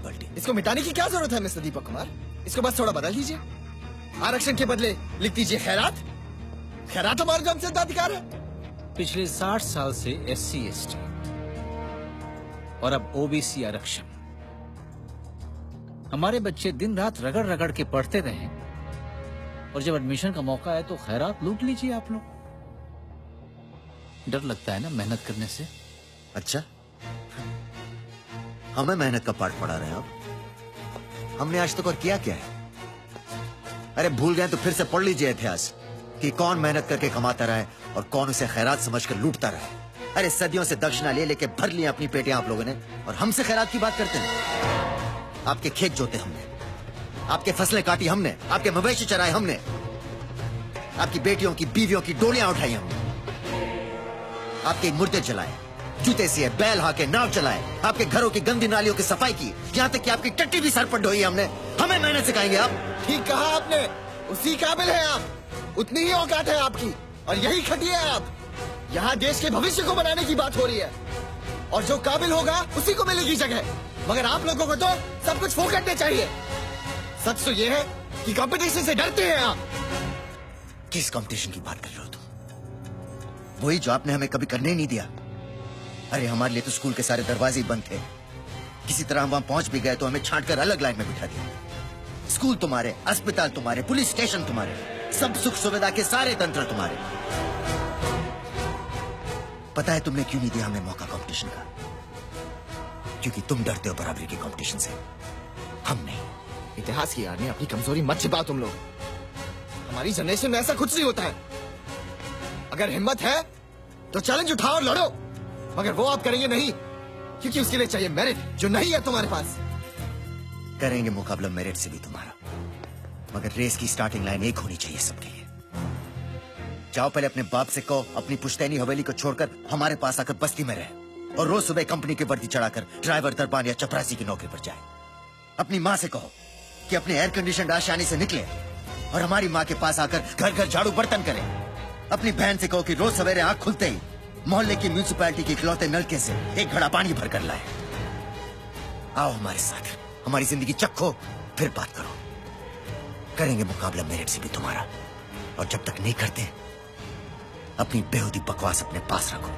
Municipality. इसको मिटाने की क्या जरूरत है मिस्टर दीपक कुमार? इसको बस थोड़ा बदल दीजिए। आरक्षण के बदले लिख दीजिए खैरात। खैरात हमारा जन अधिकार है। पिछले 60 साल से SC/ST और अब OBC आरक्षण। हमारे बच्चे दिन रात रगड़ रगड़ के पढ़ते रहे और जब एडमिशन का मौका है तो खैरात लूट लीजिए आप लोग। डर लगता है ना मेहनत करने से। अच्छा, हमें मेहनत का पाठ पढ़ा रहे हैं आप। हमने आज तक और किया क्या है? अरे भूल गए तो फिर से पढ़ लीजिए इतिहास कि कौन मेहनत करके कमाता रहा है और कौन उसे खैरात समझकर लूटता रहा है। अरे सदियों से दक्षिणा ले लेके भर लिया अपनी पेटियां आप लोगों ने, और हमसे खैरात की बात करते हैं। आपके खेत जोते हमने, आपके फसलें काटी हमने, आपके मवेशी चराए हमने, आपकी बेटियों की बीवियों की डोलियां उठाई हमने, आपके मुर्दे जलाए, जूते सिए, बैल हाके, नाव चलाए, आपके घरों की गंदी नालियों की सफाई की, यहाँ तक कि आपकी टट्टी भी सर पर ढोई हमने। हमें मेहनत सिखाएंगे आप? ठीक कहा आपने, उसी काबिल है आप, उतनी ही औकात है आपकी, और यही खटिया है आप। यहाँ देश के भविष्य को बनाने की बात हो रही है, और जो काबिल होगा उसी को मिलेगी जगह। मगर आप लोगों को तो सब कुछ फोकट में चाहिए। सच तो ये है कि कंपटीशन से डरते हैं आप। किस कंपटीशन की बात कर रहे हो तुम? वही जो आपने हमें कभी करने ही नहीं दिया। अरे हमारे लिए तो स्कूल के सारे दरवाजे ही बंद थे। किसी तरह हम वहां पहुंच भी गए तो हमें छांटकर अलग लाइन में बिठा दिया। स्कूल तुम्हारे, अस्पताल तुम्हारे, पुलिस स्टेशन तुम्हारे, सब सुख सुविधा के सारे तंत्र तुम्हारे। पता है तुमने क्यों नहीं दिया हमें मौका कंपटीशन का? क्योंकि तुम डरते हो बराबरी की कंपटीशन से, हम नहीं। इतिहास की याद में अपनी कमजोरी मत छिपाओ तुम लोग। हमारी जनरेशन में ऐसा कुछ नहीं होता है। अगर हिम्मत है तो चैलेंज उठाओ और लड़ो, मगर वो आप करेंगे नहीं, क्योंकि उसके लिए चाहिए मेरिट, जो नहीं है तुम्हारे पास। करेंगे मुकाबला मेरिट से भी तुम्हारा, मगर रेस की स्टार्टिंग लाइन एक होनी चाहिए सबके लिए। जाओ पहले अपने बाप से कहो अपनी पुश्तैनी हवेली को छोड़कर हमारे पास आकर बस्ती में रहे, और रोज सुबह कंपनी की वर्दी चढ़ाकर ड्राइवर, दरबान या चपरासी की नौकरी पर जाए। अपनी माँ से कहो कि अपने एयर कंडीशन आशानी से निकले और हमारी माँ के पास आकर घर घर झाड़ू बर्तन करे। अपनी बहन से कहो कि रोज सवेरे आंख खुलते ही मोहल्ले की म्यूनिसिपैलिटी के इकलौते नलके से एक घड़ा पानी भर कर लाए। आओ हमारे साथ, हमारी जिंदगी चखो, फिर बात करो। करेंगे मुकाबला मेरिट से भी तुम्हारा, और जब तक नहीं करते अपनी बेहूदी बकवास अपने पास रखो।